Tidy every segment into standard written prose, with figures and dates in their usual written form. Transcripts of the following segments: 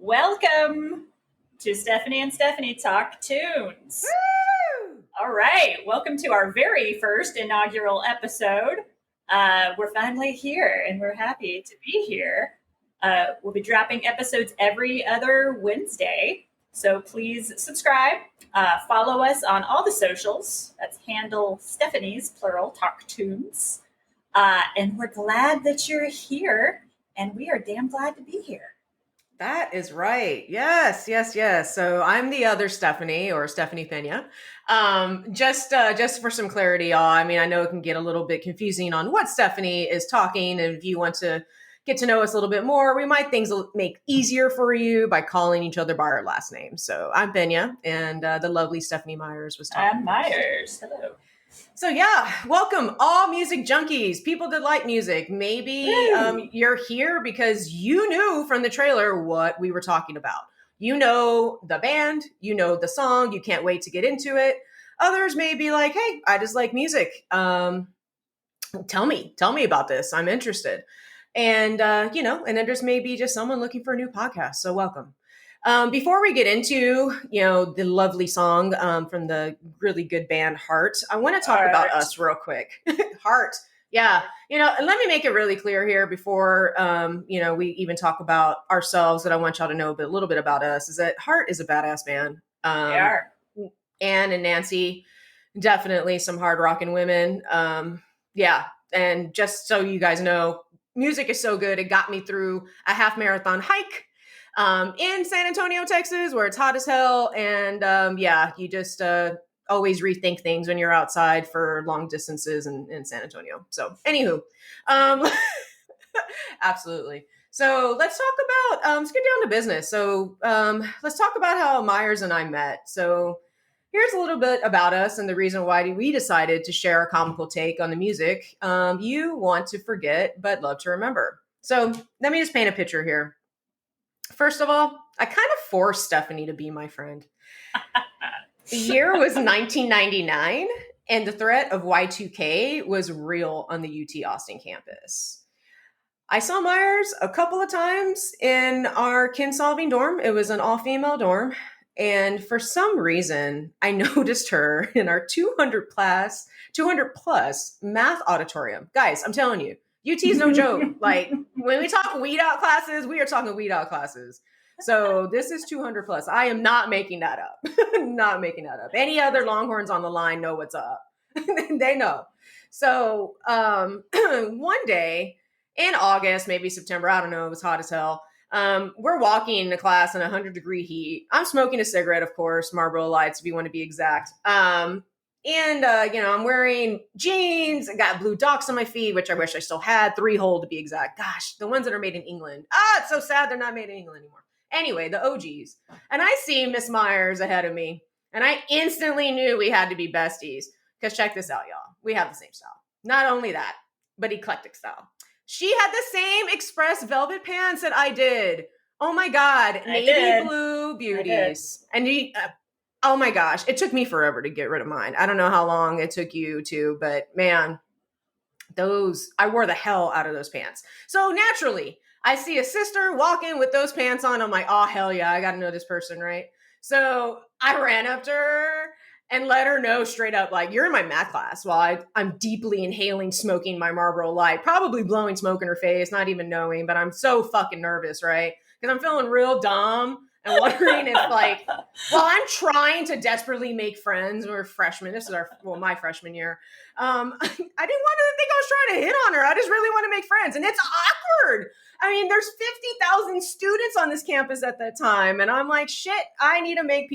Welcome to Stephanie and Stephanie Talk Tunes. Woo! All right, welcome to our very first inaugural episode. We're finally here and we're happy to be here. We'll be dropping episodes every other Wednesday. So please subscribe, follow us on all the socials. That's handle Stephanie's, plural, Talk Tunes. And we're glad that you're here, and we are damn glad to be here. That is right. Yes. So I'm the other Stephanie, or Stephanie Pena. Just for some clarity, y'all. I mean, I know it can get a little bit confusing on what Stephanie is talking, and if you want to get to know us a little bit more, we might things will make easier for you by calling each other by our last name. So I'm Pena, and the lovely Stephanie Myers was talking. I'm Myers. Hello. So yeah, welcome all music junkies, people that like music. Maybe you're here because you knew from the trailer what we were talking about. You know the band, you know the song, you can't wait to get into it. Others may be like, hey, I just like music. Tell me about this. I'm interested. And, and then there's maybe just someone looking for a new podcast. So welcome. Before we get into, the lovely song from the really good band Heart, I want to talk about us real quick. Heart. Yeah. And let me make it really clear here before, we even talk about ourselves, that I want y'all to know a little bit about us, is that Heart is a badass band. They are. Anne and Nancy, definitely some hard rocking women. Yeah. And just so you guys know, music is so good. It got me through a half marathon hike in San Antonio, Texas, where it's hot as hell. And you just always rethink things when you're outside for long distances in San Antonio. So anywho, absolutely. So let's talk about, let's get down to business. So let's talk about how Myers and I met. So here's a little bit about us and the reason why we decided to share a comical take on the music you want to forget but love to remember. So let me just paint a picture here. First of all, I kind of forced Stephanie to be my friend. The year was 1999, and the threat of Y2K was real on the UT Austin campus. I saw Myers a couple of times in our kin-solving dorm. It was an all-female dorm. And for some reason, I noticed her in our 200 plus math auditorium. Guys, I'm telling you, UT is no joke. Like when we talk weed out classes, we are talking weed out classes. So this is 200 plus. I am not making that up. Not making that up. Any other Longhorns on the line know what's up. They know. So one day in August, maybe September, I don't know, it was hot as hell. We're walking to class in 100-degree heat. I'm smoking a cigarette, of course, Marlboro Lights, if you want to be exact. I'm wearing jeans. I got blue docks on my feet, which I wish I still had. 3-hole to be exact. Gosh, the ones that are made in England. It's so sad they're not made in England anymore. Anyway, the OGs. And I see Miss Myers ahead of me. And I instantly knew we had to be besties. Because check this out, y'all. We have the same style. Not only that, but eclectic style. She had the same express velvet pants that I did. Oh my God. Navy blue beauties. And oh my gosh, it took me forever to get rid of mine. I don't know how long it took you to, but man, I wore the hell out of those pants. So naturally, I see a sister walking with those pants on. I'm like, oh, hell yeah, I got to know this person, right? So I ran up to her and let her know straight up, like, you're in my math class while I'm deeply inhaling, smoking my Marlboro Light, probably blowing smoke in her face, not even knowing, but I'm so fucking nervous, right? Because I'm feeling real dumb. And wondering if, like, while I'm trying to desperately make friends, we're freshmen. This is my freshman year. I didn't want her to think I was trying to hit on her. I just really want to make friends. And it's awkward. I mean, there's 50,000 students on this campus at that time. And I'm like, shit, I need to make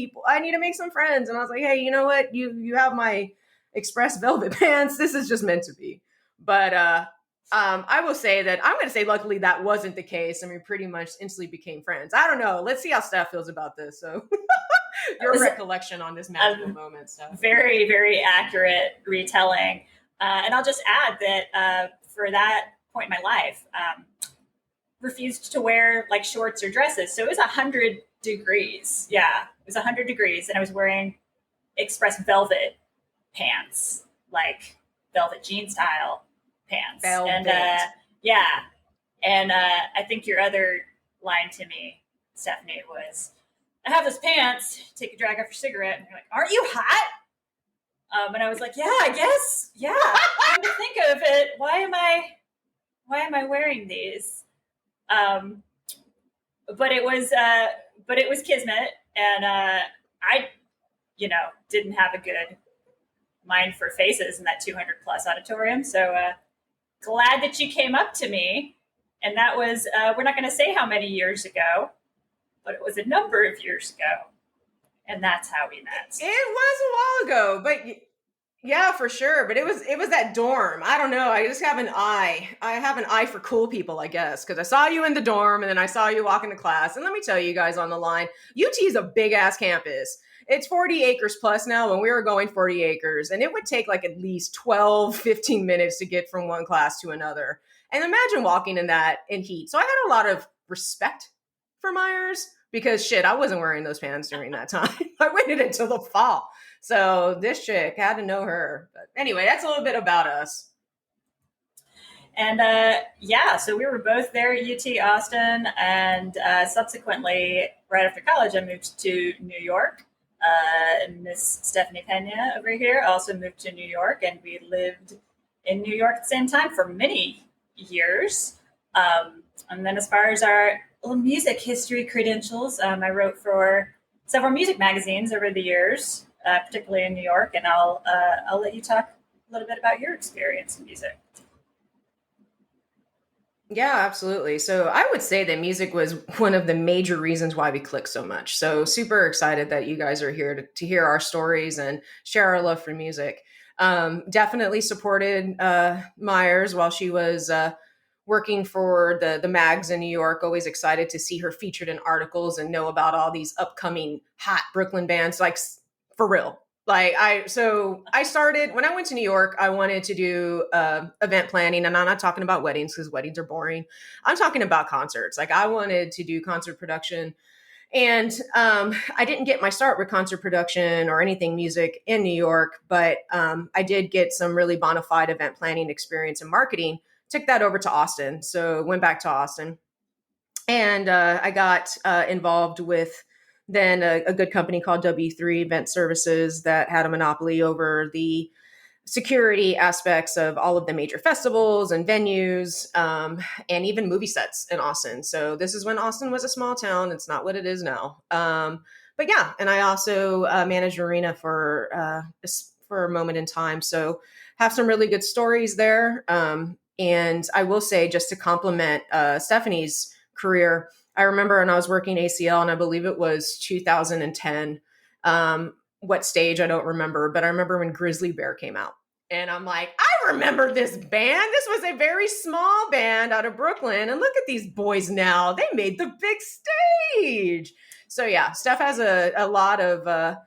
some friends. And I was like, hey, you know what? You have my express velvet pants. This is just meant to be. But, I will say that I'm going to say, luckily, that wasn't the case. And we pretty much instantly became friends. I don't know. Let's see how Steph feels about this. So your recollection on this magical moment, Steph. Very, very accurate retelling. And I'll just add that for that point in my life, refused to wear like shorts or dresses. So it was 100 degrees. Yeah, it was 100 degrees. And I was wearing express velvet pants, like velvet jean style pants. Velvet. And I think your other line to me Stephanie, was, I have this pants, take a drag off your cigarette, and you're like, aren't you hot? And I was like, yeah, I guess, yeah. Come to think of it, why am I wearing these? Um, but it was kismet, and I, didn't have a good mind for faces in that 200 plus auditorium. So glad that you came up to me, and that was we're not going to say how many years ago, but it was a number of years ago, and that's how we met. It was a while ago, but yeah, for sure. But it was that dorm. I don't know. I just have an eye. I have an eye for cool people, I guess, because I saw you in the dorm and then I saw you walk into class. And let me tell you guys on the line, UT is a big ass campus. It's 40 acres plus now. When we were going 40 acres, and it would take like at least 12, 15 minutes to get from one class to another. And imagine walking in that in heat. So I had a lot of respect for Myers because shit, I wasn't wearing those pants during that time. I waited until the fall. So this chick had to know her. But anyway, that's a little bit about us. And so we were both there at UT Austin, and subsequently, right after college, I moved to New York. Miss Stephanie Pena over here also moved to New York, and we lived in New York at the same time for many years. And then as far as our music history credentials, I wrote for several music magazines over the years, particularly in New York, and I'll let you talk a little bit about your experience in music. Yeah, absolutely. So I would say that music was one of the major reasons why we clicked so much. So super excited that you guys are here to hear our stories and share our love for music. Definitely supported Myers while she was working for the mags in New York. Always excited to see her featured in articles and know about all these upcoming hot Brooklyn bands, like for real. Like I started when I went to New York, I wanted to do event planning, and I'm not talking about weddings because weddings are boring. I'm talking about concerts. Like I wanted to do concert production, and I didn't get my start with concert production or anything music in New York, but I did get some really bona fide event planning experience in marketing. Took that over to Austin, so went back to Austin, and I got involved with then a good company called W3 Event Services that had a monopoly over the security aspects of all of the major festivals and venues, and even movie sets in Austin. So this is when Austin was a small town. It's not what it is now. But yeah, and I also managed arena for a moment in time. So have some really good stories there. And I will say, just to compliment Stephanie's career, I remember when I was working ACL, and I believe it was 2010. What stage, I don't remember, but I remember when Grizzly Bear came out. And I'm like, I remember this band. This was a very small band out of Brooklyn. And look at these boys now. They made the big stage. So yeah, Steph has a lot of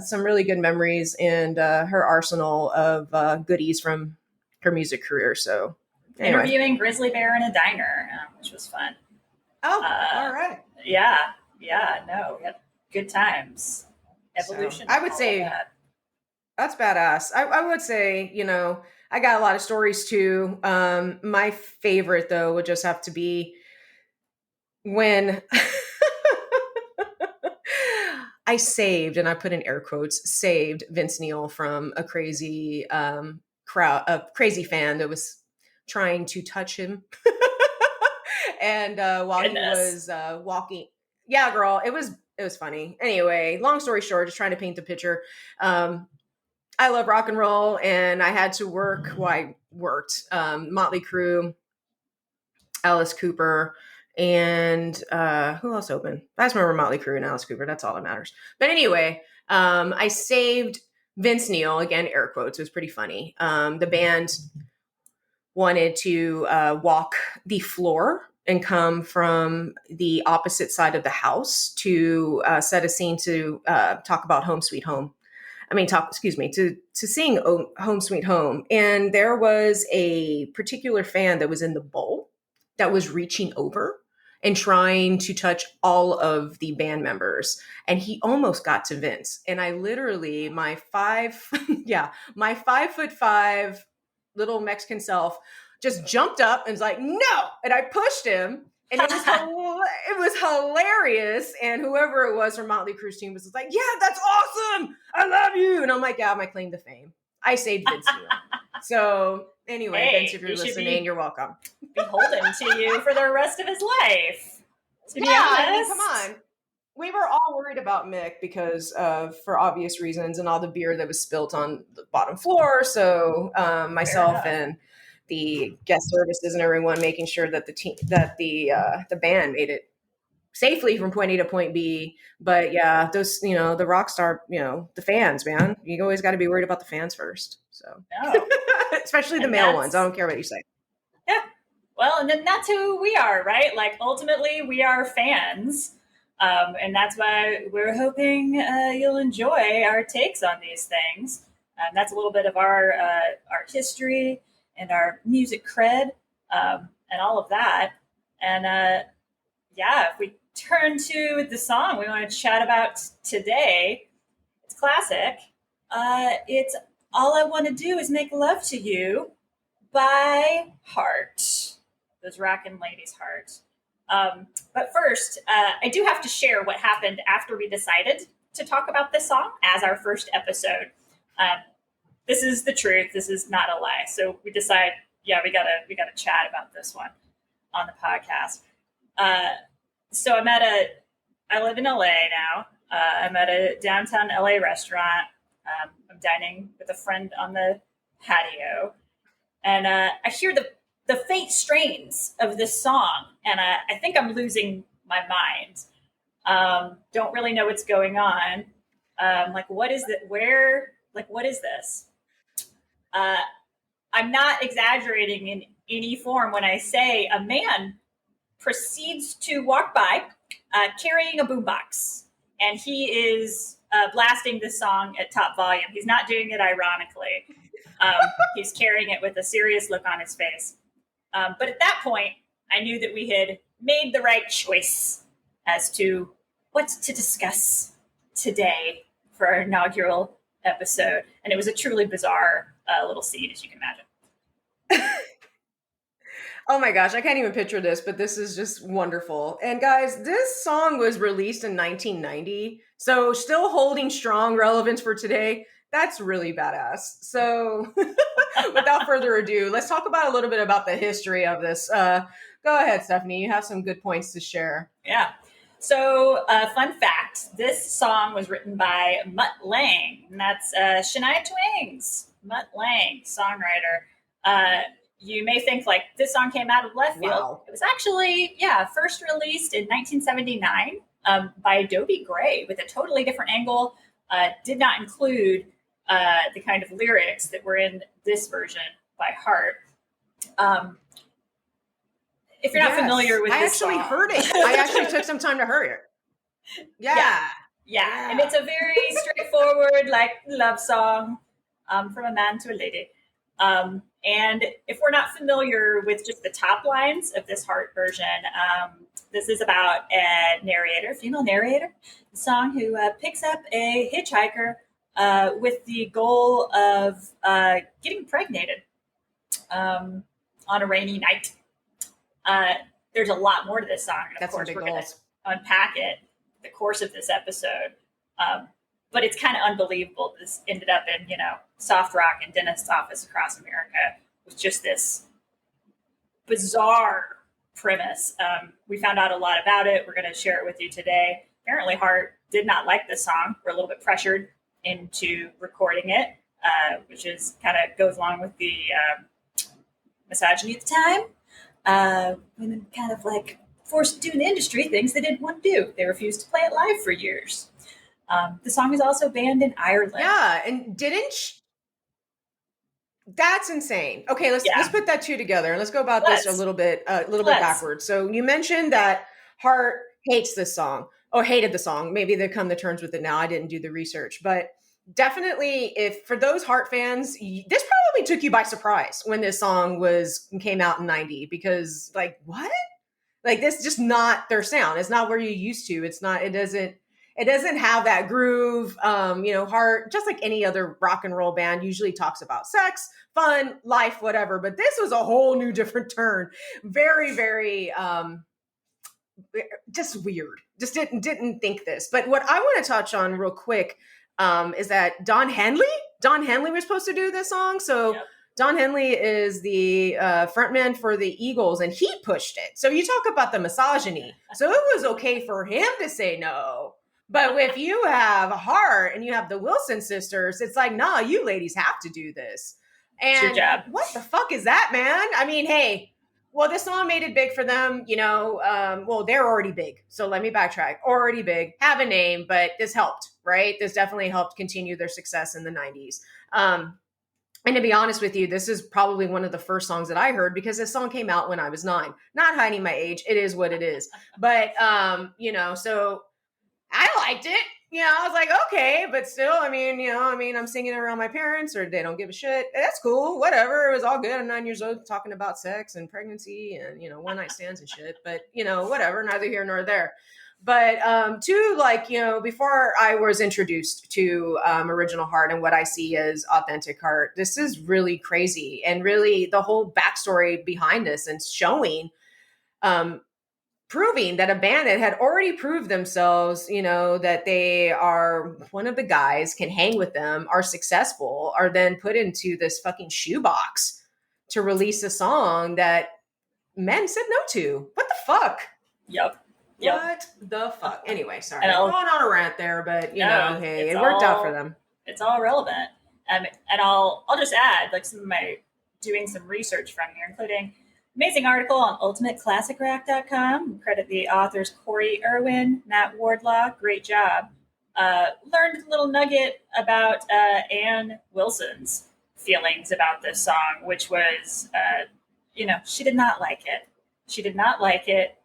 some really good memories and her arsenal of goodies from her music career. So anyway. Interviewing Grizzly Bear in a diner, which was fun. Oh, all right. Yeah, no, we had good times. Evolution. So I would say that's badass. I would say, I got a lot of stories too. My favorite though would just have to be when I saved, and I put in air quotes, saved Vince Neil from a crazy a crazy fan that was trying to touch him. And while Goodness. He was walking, yeah, girl, it was funny. Anyway, long story short, just trying to paint the picture. I love rock and roll, and I had to work. Well, I worked Motley Crue, Alice Cooper, and who else opened? I just remember Motley Crue and Alice Cooper. That's all that matters. But anyway, I saved Vince Neil, again, air quotes. It was pretty funny. The band wanted to walk the floor and come from the opposite side of the house to set a scene to talk about Home Sweet Home. To sing Home Sweet Home. And there was a particular fan that was in the bowl that was reaching over and trying to touch all of the band members. And he almost got to Vince. And I literally, my 5'5" little Mexican self just jumped up and was like, no. And I pushed him. And it was hilarious. And whoever it was from Motley Crue's team was like, "Yeah, that's awesome. I love you." And I'm like, "Yeah, my claim to fame. I saved Vince Neil." So anyway, Hey, Vince, if you're he should listening, you're welcome. beholden to you for the rest of his life. To be Yeah, honest, I mean, come on. We were all worried about Mick because for obvious reasons and all the beer that was spilt on the bottom floor. So myself and the guest services and everyone making sure that the band made it safely from point A to point B. But yeah, those, the rock star, the fans, man, you always got to be worried about the fans first. So No. especially the And male ones. I don't care what you say. Yeah. Well, and then that's who we are, right? Like ultimately, we are fans. And that's why we're hoping you'll enjoy our takes on these things. That's a little bit of our history and our music cred and all of that. And yeah, if we turn to the song we want to chat about today, it's classic. It's All I Want to Do Is Make Love to You by Heart. Those rockin' ladies' Heart. But first, I do have to share what happened after we decided to talk about this song as our first episode. This is the truth. This is not a lie. So we decide, yeah, we gotta chat about this one on the podcast. So I live in LA now. I'm at a downtown LA restaurant. I'm dining with a friend on the patio, and I hear the faint strains of this song, and I think I'm losing my mind. Don't really know what's going on. Like, what is it? Where? Like, what is this? I'm not exaggerating in any form when I say a man proceeds to walk by carrying a boombox, and he is blasting this song at top volume. He's not doing it ironically. He's carrying it with a serious look on his face. But at that point, I knew that we had made the right choice as to what to discuss today for our inaugural episode. And it was a truly bizarre little scene, as you can imagine. Oh my gosh, I can't even picture this, but this is just wonderful. And guys, this song was released in 1990, so still holding strong relevance for today. That's really badass. So without further ado, let's talk about a little bit about the history of this. Go ahead, Stephanie. You have some good points to share. Yeah. So, fun fact, this song was written by Mutt Lange, and that's Shania Twain's Mutt Lange, songwriter. You may think like this song came out of left field. Wow. It was actually, first released in 1979 by Adobe Gray with a totally different angle. Did not include the kind of lyrics that were in this version by Heart. If you're not familiar with this I actually song, heard it. I actually took some time to hear it. Yeah. And it's a very straightforward, like love song from a man to a lady. And if we're not familiar with just the top lines of this Heart version, this is about a narrator, female narrator, song who picks up a hitchhiker with the goal of getting impregnated on a rainy night. There's a lot more to this song, and of course we're going to unpack it the course of this episode. But it's kind of unbelievable. This ended up in, soft rock and dentist's office across America with just this bizarre premise. We found out a lot about it. We're going to share it with you today. Apparently, Heart did not like this song. We're a little bit pressured into recording it, which is kind of goes along with the misogyny at the time. Women kind of like forced to do in the industry things they didn't want to do. They refused to play it live for years. The song is also banned in Ireland. Yeah, and that's insane. Okay, let's put that two together and let's go about this a little bit backwards. So you mentioned that Heart hates this song or hated the song. Maybe they come to terms with it now. I didn't do the research, but definitely, if for those Heart fans, this probably took you by surprise when this song came out in 90, because like, what? Like, this is just not their sound. It's not where you're used to. It doesn't have that groove. Heart, just like any other rock and roll band, usually talks about sex, fun, life, whatever. But this was a whole new different turn. Very, very just weird. Just didn't think this. But what I want to touch on real quick is that Don Henley was supposed to do this song. So Yep. Don Henley is the frontman for the Eagles, and he pushed it. So you talk about the misogyny. So it was okay for him to say no. But if you have Heart and you have the Wilson sisters, it's like, nah, you ladies have to do this. It's your And job. what the fuck is that, man? I mean, hey, well, this song made it big for them, well, they're already big. So let me backtrack. Already big, have a name, but this helped, right? This definitely helped continue their success in the 90s. And to be honest with you, this is probably one of the first songs that I heard because this song came out when I was 9. Not hiding my age. It is what it is. But, so I liked it. I was like, okay, but still, I'm singing it around my parents or they don't give a shit. That's cool. Whatever. It was all good. I'm 9 years old talking about sex and pregnancy and, one night stands and shit. But, whatever, neither here nor there. But before I was introduced to Original Heart and what I see as authentic Heart, this is really crazy. And really the whole backstory behind this and showing proving that a band that had already proved themselves, that they are one of the guys, can hang with them, are successful, are then put into this fucking shoebox to release a song that men said no to. What the fuck? Yep. What the fuck? Anyway, sorry. I'm going on a rant there, but hey, it worked out for them. It's all relevant. And I'll just add like doing some research from here, including amazing article on ultimateclassicrock.com. Credit the authors Corey Irwin, Matt Wardlaw. Great job. Learned a little nugget about Ann Wilson's feelings about this song, which was, she did not like it. She did not like it.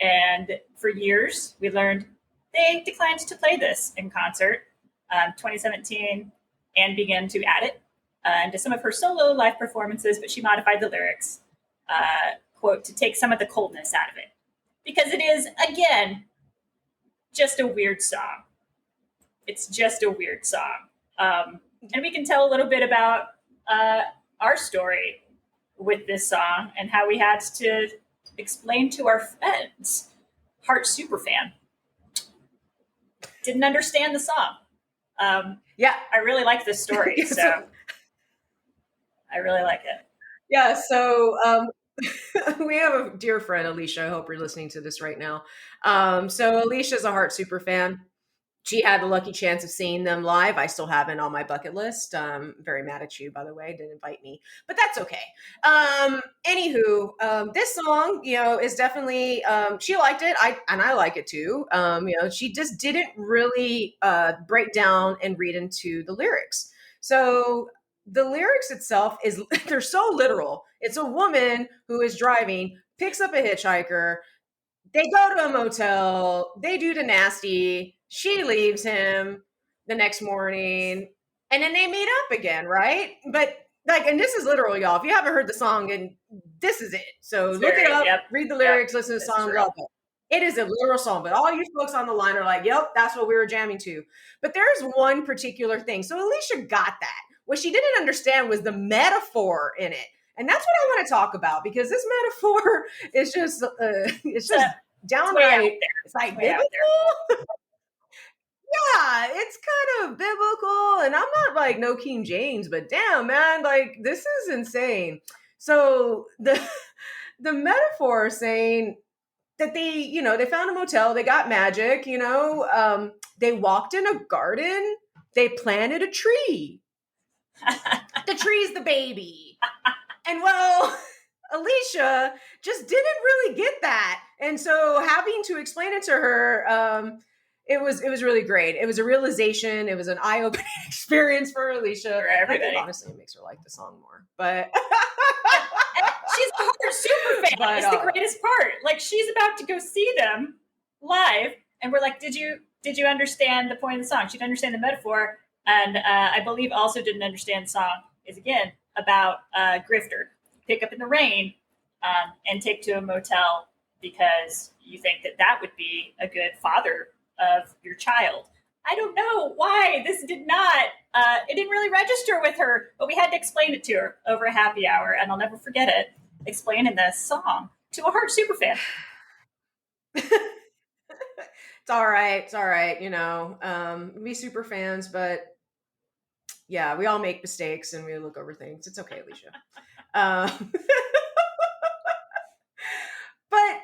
And for years, we learned they declined to play this in concert. 2017, Ann began to add it into some of her solo live performances, but she modified the lyrics. Quote, to take some of the coldness out of it. Because it is, again, just a weird song. It's just a weird song. And we can tell a little bit about our story with this song and how we had to explain to our friends. Heart superfan. Didn't understand the song. I really like this story, so I really like it. Yeah, so we have a dear friend, Alicia. I hope you're listening to this right now. So Alicia's a Heart super fan. She had the lucky chance of seeing them live. I still haven't on my bucket list. Very mad at you, by the way. Didn't invite me, but that's okay. Anywho, this song, is definitely, she liked it. I like it too. She just didn't really break down and read into the lyrics. So the lyrics itself they're so literal. It's a woman who is driving, picks up a hitchhiker. They go to a motel. They do the nasty. She leaves him the next morning, and then they meet up again, right? But and this is literal, y'all. If you haven't heard the song, and this is it. So look it up, read the lyrics, listen to the song, love it. It is a literal song, but all you folks on the line are like, yep, that's what we were jamming to. But there's one particular thing. So Alicia got that. What she didn't understand was the metaphor in it. And that's what I want to talk about, because this metaphor is just, downright, it's like biblical. Yeah, it's kind of biblical. And I'm not like no King James, but damn, man, like this is insane. So the metaphor saying that they found a motel, they got magic, they walked in a garden, they planted a tree. The tree's the baby. And well, Alicia just didn't really get that. And so having to explain it to her, it was really great. It was a realization. It was an eye-opening experience for Alicia. For everybody. I think, honestly, it makes her like the song more. But she's a Heart super fan. It's the greatest part. Like, she's about to go see them live, and we're like, did you understand the point of the song? She didn't understand the metaphor, and I believe also didn't understand the song is, again, about grifter. Pick up in the rain and take to a motel because you think that would be a good father of your child. I don't know why this did not, it didn't really register with her, but we had to explain it to her over a happy hour, and I'll never forget it, explaining this song to a Heart superfan. It's all right. It's all right. You know, we super fans, but yeah, we all make mistakes and we look over things. It's okay, Alicia. Um, but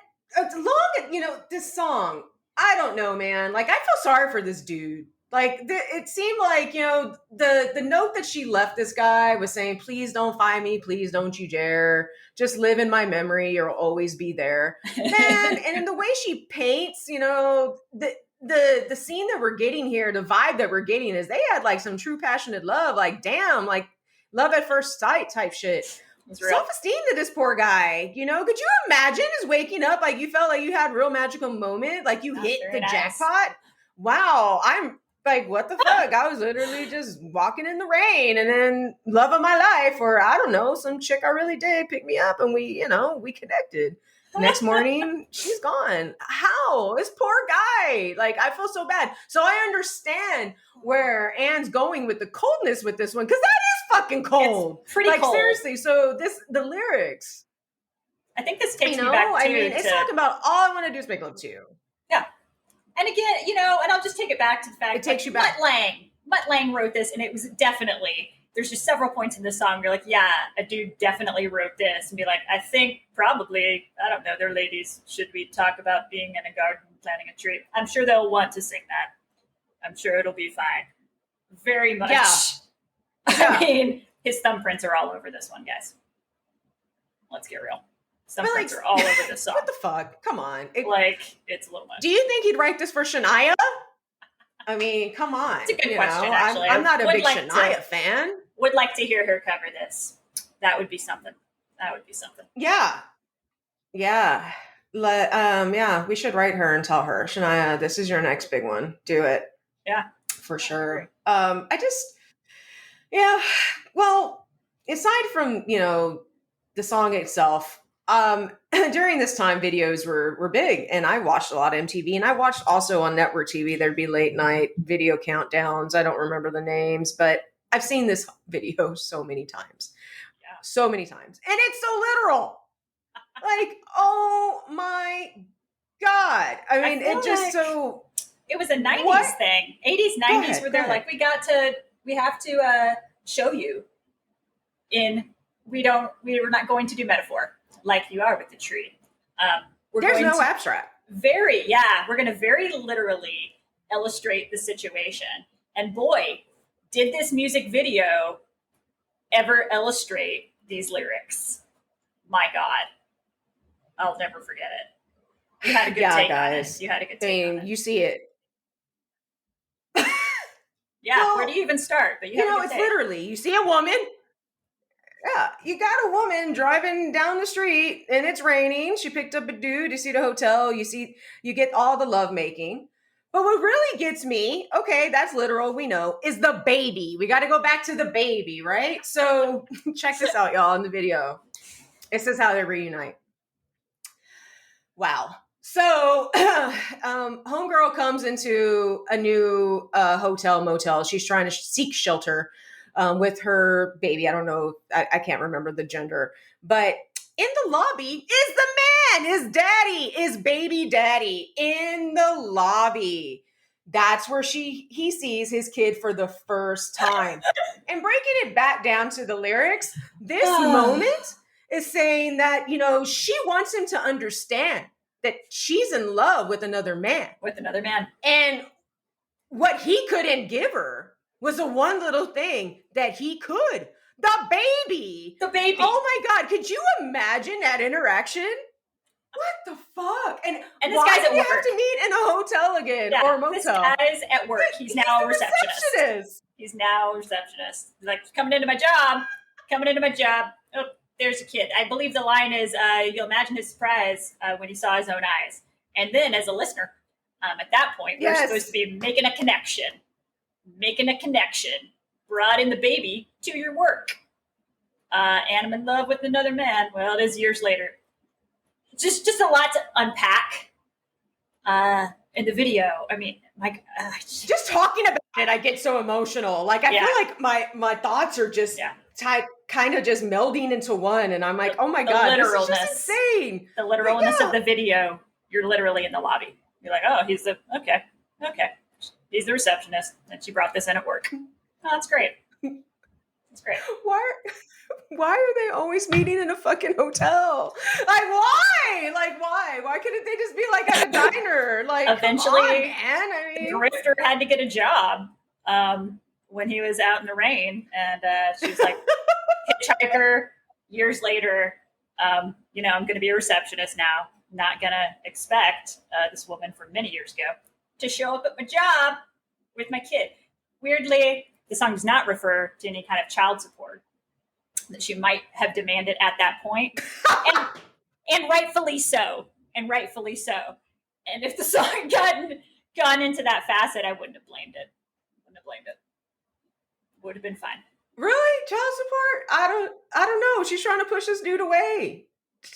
long, you know, this song, I don't know, man. Like, I feel sorry for this dude. Like, it seemed like, you know, the note that she left this guy was saying, please don't find me, please don't you dare. Just live in my memory, you'll always be there. Man, and in the way she paints, you know, the scene that we're getting here, the vibe that we're getting is they had like some true passionate love, like damn, like love at first sight type shit. Self-esteem to this poor guy, you know. Could you imagine just waking up like you felt like you had a real magical moment, like you hit the jackpot? Wow, I'm like, what the fuck? I was literally just walking in the rain, and then love of my life, or I don't know, some chick I really did pick me up, and we, you know, we connected. Next morning, she's gone. How? This poor guy. Like, I feel so bad. So I understand where Anne's going with the coldness with this one, because that is fucking cold. It's pretty cold. Seriously. So the lyrics. I think this takes me back to... I mean, it's talking about all I want to do is make love to you. Yeah. And again, you know, and I'll just take it back to the fact it takes you back. Mutt Lange wrote this, and it was definitely... There's just several points in the song where you're like, yeah, a dude definitely wrote this. And be like, I think probably, I don't know, they're ladies. Should we talk about being in a garden, planting a tree? I'm sure they'll want to sing that. I'm sure it'll be fine. Very much. Yeah. I mean, his thumbprints are all over this one, guys. Let's get real. Thumbprints are all over this song. What the fuck? Come on. It's a little much. Do you think he'd write this for Shania? I mean, come on. It's a good question, actually. I'm not a big Shania fan. Would like to hear her cover this. That would be something. Yeah. Yeah. Yeah, we should write her and tell her, Shania, this is your next big one. Do it. Yeah. For sure. Well, aside from, you know, the song itself, during this time videos were big, and I watched a lot of MTV, and I watched also on network TV, there'd be late night video countdowns. I don't remember the names, but I've seen this video so many times. Yeah. So many times. And it's so literal. Like, oh my God. I mean, it just like so... It was a 90s thing. 80s, 90s, where they're like, we have to show you we're not going to do metaphor like you are with the tree. There's no abstract. We're going to very literally illustrate the situation. And boy, did this music video ever illustrate these lyrics. My God. I'll never forget it. You had a good take on it. You had a good take on it. You see it. Yeah, well, where do you even start? But you know, it's literally, you see a woman. Yeah, you got a woman driving down the street and it's raining. She picked up a dude. You see the hotel. You get all the lovemaking. But what really gets me, okay, that's literal, we know, is the baby. We got to go back to the baby, right? So check this out, y'all, in the video. It says how they reunite. Wow. So homegirl comes into a new hotel, motel. She's trying to seek shelter with her baby. I don't know. I can't remember the gender. But in the lobby is the man, his daddy, is baby daddy in the lobby. That's where he sees his kid for the first time. And breaking it back down to the lyrics, this moment is saying that, you know, she wants him to understand that she's in love with another man. And what he couldn't give her was the one little thing that he could. The baby. The baby. Oh my God. Could you imagine that interaction? What the fuck? And this guy's at work. Have to meet in a hotel again or a motel? This guy's at work. He's now a receptionist. He's now a receptionist. He's like, coming into my job. Oh, there's a kid. I believe the line is, you'll imagine his surprise when he saw his own eyes. And then as a listener, at that point, we're supposed to be making a connection. Brought in the baby to your work. And I'm in love with another man. Well, it is years later. Just a lot to unpack in the video. I mean, just talking about it, I get so emotional. Like, I feel like my thoughts are just kind of just melding into one. And I'm like, oh my God, this is just insane. The literalness of the video you're literally in the lobby. You're like, oh, he's the okay. He's the receptionist, and she brought this in at work. Oh, that's great. That's great. Why are they always meeting in a fucking hotel? Like, why? Like, why? Why couldn't they just be like at a diner? Like, eventually, come on, man. I mean, Grifter had to get a job when he was out in the rain, and she's like, hitchhiker. Years later, I'm going to be a receptionist now. Not going to expect this woman from many years ago to show up at my job with my kid. Weirdly, the song does not refer to any kind of child support that she might have demanded at that point, and rightfully so. And if the song had gone into that facet, I wouldn't have blamed it. Would have been fine. Really? Child support? I don't know. She's trying to push this dude away.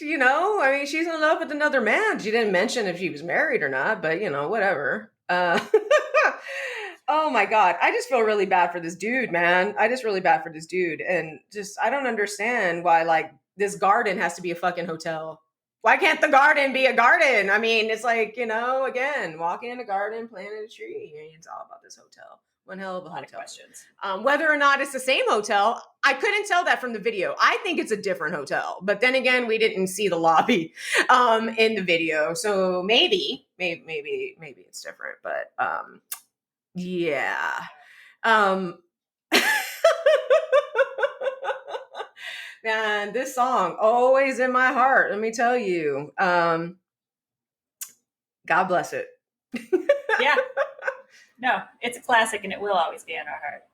I mean, she's in love with another man. She didn't mention if she was married or not, but whatever. Oh my God. I just feel really bad for this dude, man. And just, I don't understand why, like, this garden has to be a fucking hotel. Why can't the garden be a garden? I mean, it's like, again, walking in a garden, planting a tree. It's all about this hotel. One hell of a hotel. Questions. Whether or not it's the same hotel, I couldn't tell that from the video. I think it's a different hotel. But then again, we didn't see the lobby in the video. So maybe it's different. But yeah. Man, this song always in my heart. Let me tell you. God bless it. Yeah. No, it's a classic, and it will always be in our heart.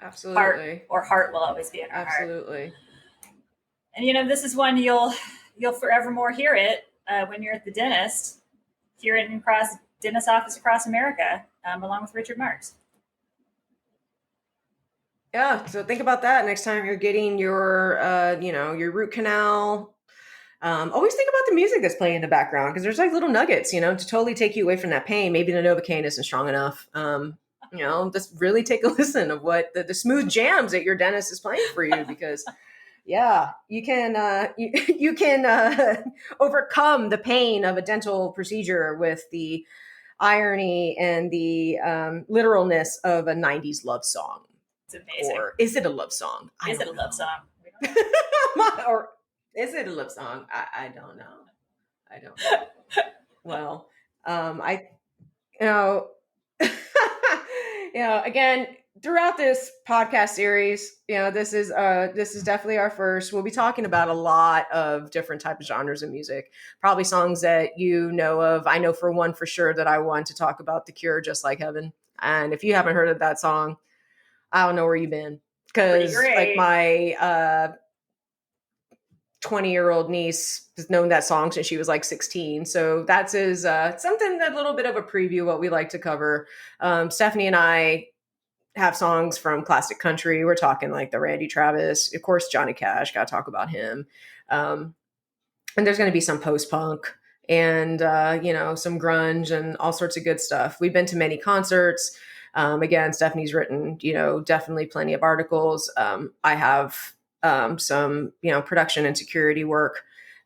Absolutely. Heart will always be in our heart. Absolutely. And this is one you'll forevermore hear it when you're at the dentist. Hear it across dentist office across America, along with Richard Marx. Yeah, so think about that next time you're getting your your root canal. Always think about the music that's playing in the background, because there's like little nuggets, to totally take you away from that pain. Maybe the Novocaine isn't strong enough. Just really take a listen of what the smooth jams that your dentist is playing for you, because yeah, you can you can overcome the pain of a dental procedure with the irony and the literalness of a 90s love song. It's amazing. Or is it a love song? Is it a love song? Or is it a lip song? I don't know. Well, again, throughout this podcast series, this is definitely our first. We'll be talking about a lot of different types of genres of music, probably songs that you know of. I know for one for sure that I want to talk about The Cure, Just Like Heaven. And if you haven't heard of that song, I don't know where you've been, because like my 20-year-old niece has known that song since she was like 16. So that's something, a little bit of a preview of what we like to cover. Stephanie and I have songs from classic country. We're talking like the Randy Travis, of course, Johnny Cash, got to talk about him. And there's going to be some post-punk and, some grunge and all sorts of good stuff. We've been to many concerts. Again, Stephanie's written, definitely plenty of articles. I have some, production and security work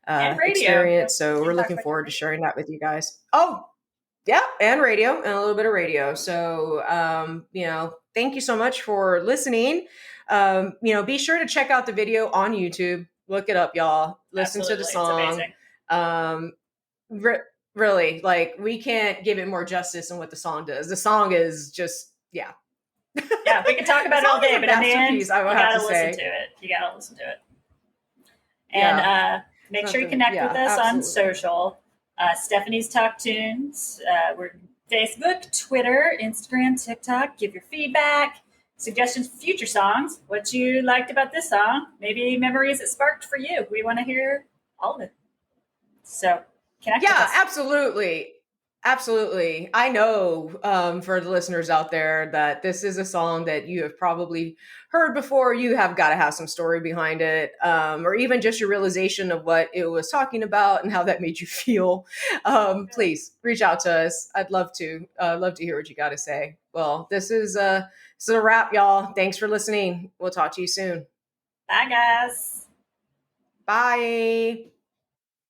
experience. So we're looking forward to sharing that with you guys. Oh, yeah. And radio, and a little bit of radio. So, thank you so much for listening. Be sure to check out the video on YouTube. Look it up, y'all. Listen to the song. Really, like, we can't give it more justice than what the song does. The song is just, yeah. Yeah, we can talk about it all day, but in the end, you gotta listen to it. And make sure you connect with us on social. Stephanie's Talk Tunes. We're Facebook, Twitter, Instagram, TikTok. Give your feedback, suggestions for future songs, what you liked about this song, maybe memories it sparked for you. We want to hear all of it. So connect with us. Absolutely. I know for the listeners out there that this is a song that you have probably heard before. You have got to have some story behind it, or even just your realization of what it was talking about and how that made you feel. Please reach out to us. I'd love to hear what you got to say. Well, this is a wrap, y'all. Thanks for listening. We'll talk to you soon. Bye, guys. Bye.